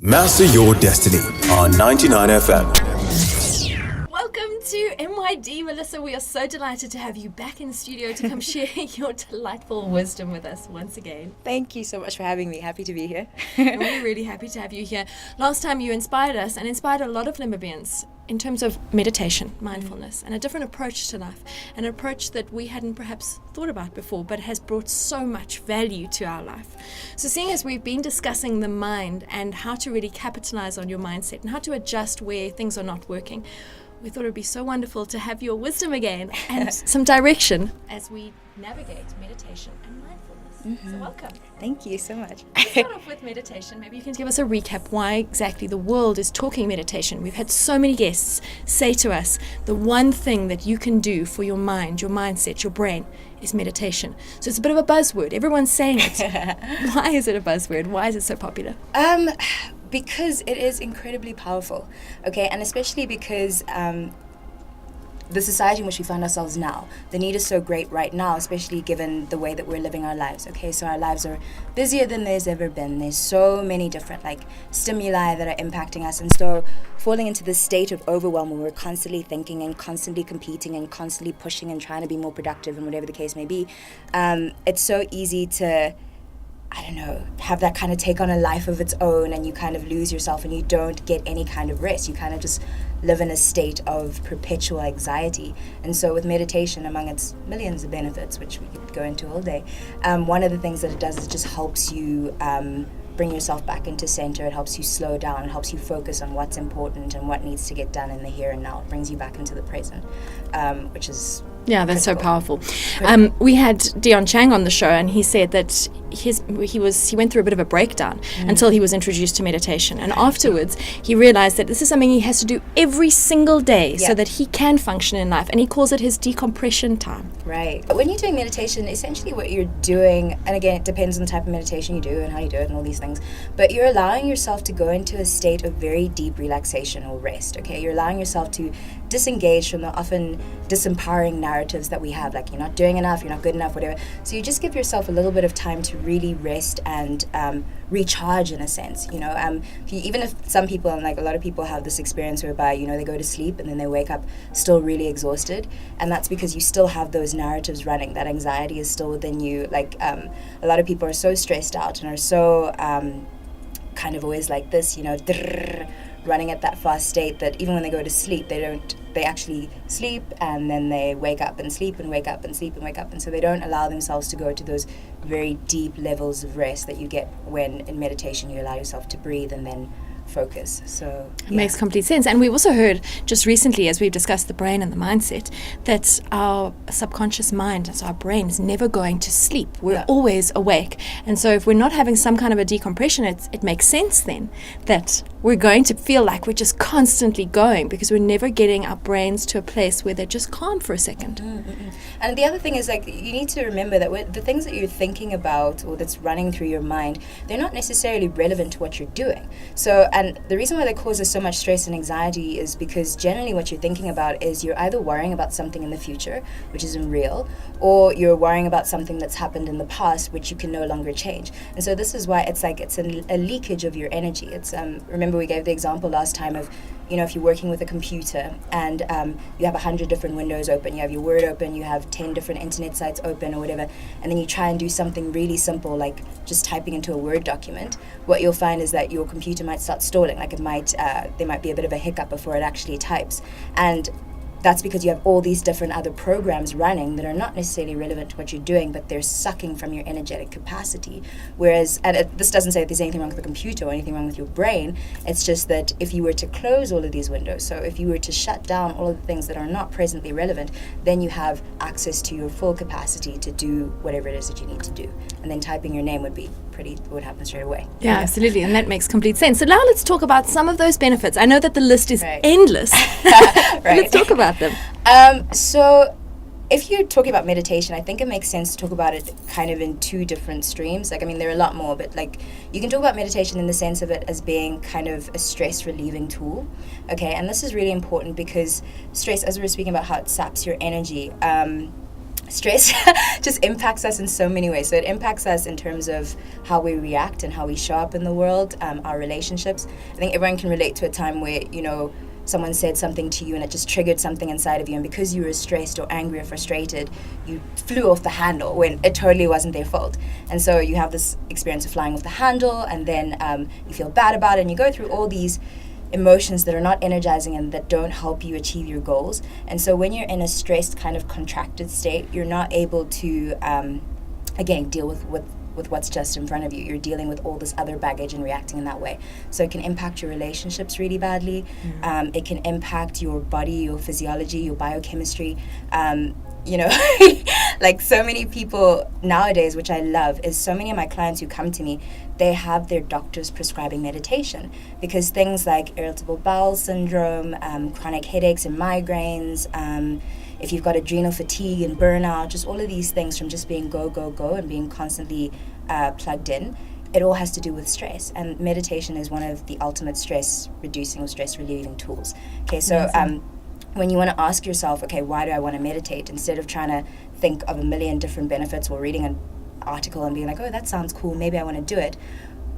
Master Your Destiny on 99 FM. Welcome to MYD, Melissa. We are so delighted to have you back in the studio to come share your delightful wisdom with us once again. Thank you so much for having me. Happy to be here. We're really happy to have you here. Last time you inspired us and inspired a lot of Namibians in terms of meditation, mindfulness, and a different approach to life, an approach that we hadn't perhaps thought about before, but has brought so much value to our life. So seeing as we've been discussing the mind and how to really capitalize on your mindset and how to adjust where things are not working, we thought it would be so wonderful to have your wisdom again and some direction as we navigate meditation and mindfulness. So welcome. Thank you so much. Let's start off with meditation. Maybe you can give us a recap why exactly the world is talking meditation. We've had so many guests say to us the one thing that you can do for your mind, your mindset, your brain is meditation. So it's a bit of a buzzword. Everyone's saying it. Why is it a buzzword? Why is it so popular? Because it is incredibly powerful, okay, and especially because the society in which we find ourselves now, the need is so great right now, especially given the way that we're living our lives, okay? So our lives are busier than there's ever been. There's so many different stimuli that are impacting us, and so falling into this state of overwhelm where we're constantly thinking and constantly competing and constantly pushing and trying to be more productive and whatever the case may be, it's so easy to have that kind of take on a life of its own, and you kind of lose yourself and you don't get any kind of rest. You kind of just live in a state of perpetual anxiety. And so with meditation, among its millions of benefits, which we could go into all day, one of the things that it does is just helps you bring yourself back into center. It helps you slow down. It helps you focus on what's important and what needs to get done in the here and now. It brings you back into the present, which is that's critical. so powerful. We had Dion Chang on the show, and he said that he went through a bit of a breakdown until he was introduced to meditation, and afterwards he realized that this is something he has to do every single day so that he can function in life, and he calls it his decompression time. Right. When you're doing meditation, essentially what you're doing, and again it depends on the type of meditation you do and how you do it and all these things, but you're allowing yourself to go into a state of very deep relaxation or rest, okay? You're allowing yourself to disengage from the often disempowering narratives that we have, like you're not doing enough, you're not good enough, whatever. So you just give yourself a little bit of time to really rest and recharge in a sense, even if some people, and a lot of people have this experience whereby, they go to sleep and then they wake up still really exhausted, and that's because you still have those narratives running. That anxiety is still within you. A lot of people are so stressed out and are so kind of always like this, running at that fast state, that even when they go to sleep, they actually sleep and then they wake up and sleep and wake up and sleep and wake up, and so they don't allow themselves to go to those very deep levels of rest that you get when in meditation you allow yourself to breathe and then focus. So it makes complete sense. And we also heard just recently, as we've discussed the brain and the mindset, that our subconscious mind, so our brain, is never going to sleep. We're always awake. And so if we're not having some kind of a decompression, it makes sense then that we're going to feel like we're just constantly going, because we're never getting our brains to a place where they're just calm for a second. And the other thing is, you need to remember that the things that you're thinking about or that's running through your mind, they're not necessarily relevant to what you're doing. So, and the reason why they cause us so much stress and anxiety is because generally what you're thinking about is you're either worrying about something in the future, which isn't real, or you're worrying about something that's happened in the past, which you can no longer change. And so this is why it's a leakage of your energy. It's remember we gave the example last time of, if you're working with a computer and you have 100 different windows open, you have your Word open, you have 10 different internet sites open or whatever, and then you try and do something really simple like just typing into a Word document, what you'll find is that your computer might start stalling. There might be a bit of a hiccup before it actually types. And that's because you have all these different other programs running that are not necessarily relevant to what you're doing, but they're sucking from your energetic capacity. Whereas, this doesn't say that there's anything wrong with the computer or anything wrong with your brain, it's just that if you were to close all of these windows, so if you were to shut down all of the things that are not presently relevant, then you have access to your full capacity to do whatever it is that you need to do. And then typing your name would happen straight away. Yeah, absolutely, and that makes complete sense. So now let's talk about some of those benefits. I know that the list is endless. Let's talk about them. So if you're talking about meditation, I think it makes sense to talk about it kind of in two different streams. There are a lot more, but you can talk about meditation in the sense of it as being kind of a stress relieving tool. Okay, and this is really important because stress, as we were speaking about how it saps your energy, stress just impacts us in so many ways. So it impacts us in terms of how we react and how we show up in the world, our relationships. I think everyone can relate to a time where, someone said something to you and it just triggered something inside of you, and because you were stressed or angry or frustrated, you flew off the handle when it totally wasn't their fault. And so you have this experience of flying off the handle, and then you feel bad about it, and you go through all these emotions that are not energizing and that don't help you achieve your goals. And so when you're in a stressed kind of contracted state, you're not able to again deal with what's just in front of you. You're dealing with all this other baggage and reacting in that way. So it can impact your relationships really badly. It can impact your body, your physiology, your biochemistry. Like so many people nowadays, which I love, is so many of my clients who come to me, they have their doctors prescribing meditation, because things like irritable bowel syndrome, chronic headaches and migraines, if you've got adrenal fatigue and burnout, just all of these things from just being go, go, go and being constantly plugged in, it all has to do with stress. And meditation is one of the ultimate stress reducing or stress relieving tools. Okay, so when you want to ask yourself, okay, why do I want to meditate? Instead of trying to think of a million different benefits or reading an article and being like, oh, that sounds cool, maybe I want to do it.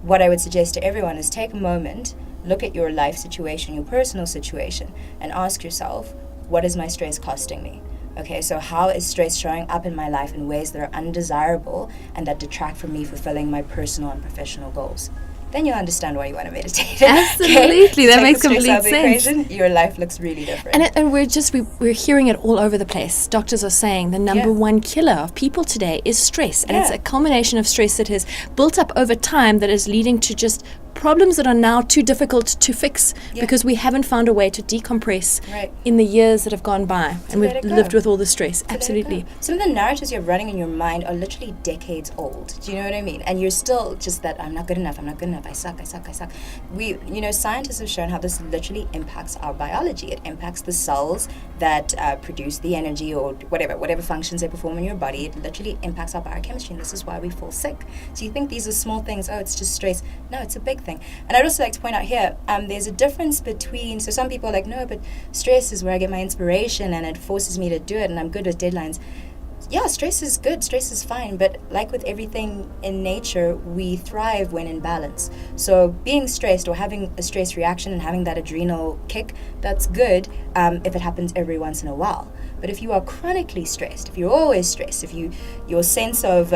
What I would suggest to everyone is take a moment, look at your life situation, your personal situation, and ask yourself, what is my stress costing me? Okay, so how is stress showing up in my life in ways that are undesirable and that detract from me fulfilling my personal and professional goals? Then you'll understand why you want to meditate. Absolutely, okay? that Take makes the stress complete out of the sense. equation, your life looks really different. And we're hearing it all over the place. Doctors are saying the number one killer of people today is stress, and it's a culmination of stress that has built up over time that is leading to just problems that are now too difficult to fix because we haven't found a way to decompress in the years that have gone by, and we've lived with all the stress. Absolutely. Some of the narratives you're running in your mind are literally decades old. Do you know what I mean? And you're still just that, I'm not good enough, I suck. Scientists have shown how this literally impacts our biology. It impacts the cells that produce the energy or whatever functions they perform in your body. It literally impacts our biochemistry, and this is why we fall sick. So you think these are small things, it's just stress. No, it's a big thing. And I'd also like to point out here, there's a difference between, so some people are like, no, but stress is where I get my inspiration and it forces me to do it and I'm good with deadlines. Yeah, stress is good, stress is fine, but like with everything in nature, we thrive when in balance. So being stressed or having a stress reaction and having that adrenal kick, that's good if it happens every once in a while. But if you are chronically stressed, if you're always stressed, if your sense of,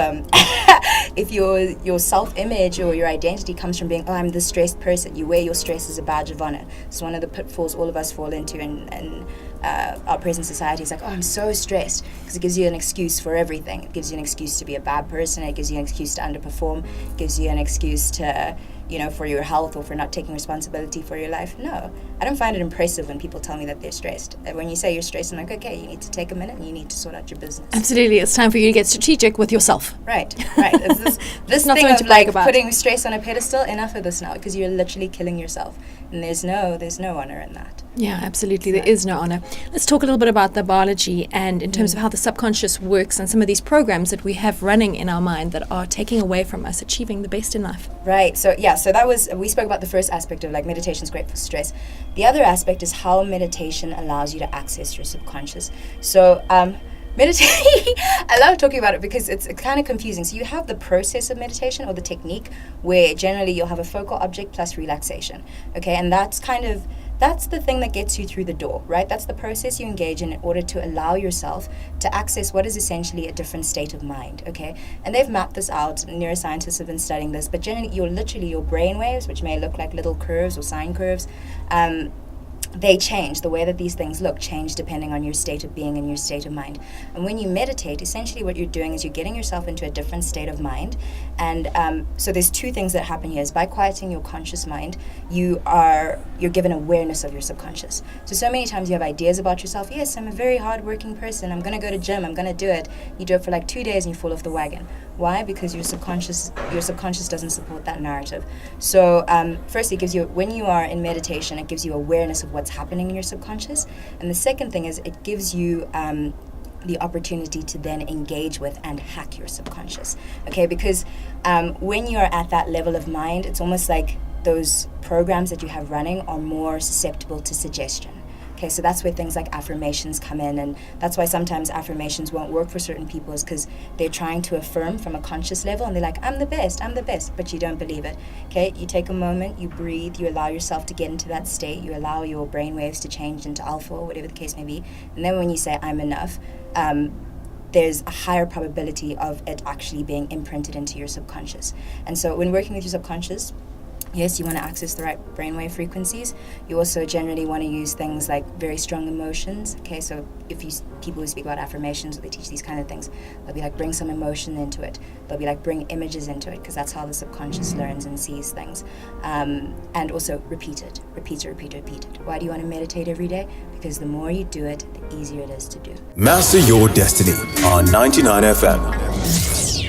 if your self-image or your identity comes from being, I'm the stressed person, you wear your stress as a badge of honor. It's one of the pitfalls all of us fall into in our present society. Is like, I'm so stressed, because it gives you an excuse for everything. It gives you an excuse to be a bad person. It gives you an excuse to underperform. It gives you an excuse to, for your health or for not taking responsibility for your life. No, I don't find it impressive when people tell me that they're stressed. When you say you're stressed, I'm like, okay, you need to take a minute and you need to sort out your business. Absolutely, it's time for you to get strategic with yourself. Right. It's this thing of like putting stress on a pedestal. Enough of this now, because you're literally killing yourself, and there's no honor in that. Yeah, absolutely. There is no honor. Let's talk a little bit about the biology and in terms of how the subconscious works and some of these programs that we have running in our mind that are taking away from us achieving the best in life. Right. So we spoke about the first aspect of like meditation is great for stress. The other aspect is how meditation allows you to access your subconscious. So meditation, I love talking about it because it's kind of confusing. So you have the process of meditation or the technique where generally you'll have a focal object plus relaxation. Okay, and that's the thing that gets you through the door, right? That's the process you engage in order to allow yourself to access what is essentially a different state of mind, okay? And they've mapped this out. Neuroscientists have been studying this, but generally your brain waves, which may look like little curves or sine curves, they change. The way that these things look change depending on your state of being and your state of mind. And when you meditate, essentially what you're doing is you're getting yourself into a different state of mind. And so there's two things that happen here. Is by quieting your conscious mind, you're given awareness of your subconscious. So many times you have ideas about yourself. Yes, I'm a very hardworking person. I'm going to go to gym. I'm going to do it. You do it for like 2 days and you fall off the wagon. Why? Because your subconscious doesn't support that narrative. So firstly, when you are in meditation, it gives you awareness of what's happening in your subconscious. And the second thing is it gives you the opportunity to then engage with and hack your subconscious. Okay, because when you're at that level of mind, it's almost like those programs that you have running are more susceptible to suggestion. Okay, so that's where things like affirmations come in, and that's why sometimes affirmations won't work for certain people, is because they're trying to affirm from a conscious level, and they're like, I'm the best, but you don't believe it. Okay, you take a moment, you breathe, you allow yourself to get into that state, you allow your brain waves to change into alpha, or whatever the case may be, and then when you say, I'm enough, there's a higher probability of it actually being imprinted into your subconscious. And so when working with your subconscious, yes, you want to access the right brainwave frequencies. You also generally want to use things like very strong emotions. Okay, so if people who speak about affirmations, or they teach these kind of things, they'll be like, bring some emotion into it. They'll be like, bring images into it, because that's how the subconscious learns and sees things. And also repeat it. Why do you want to meditate every day? Because the more you do it, the easier it is to do. Master Your Destiny on 99 FM.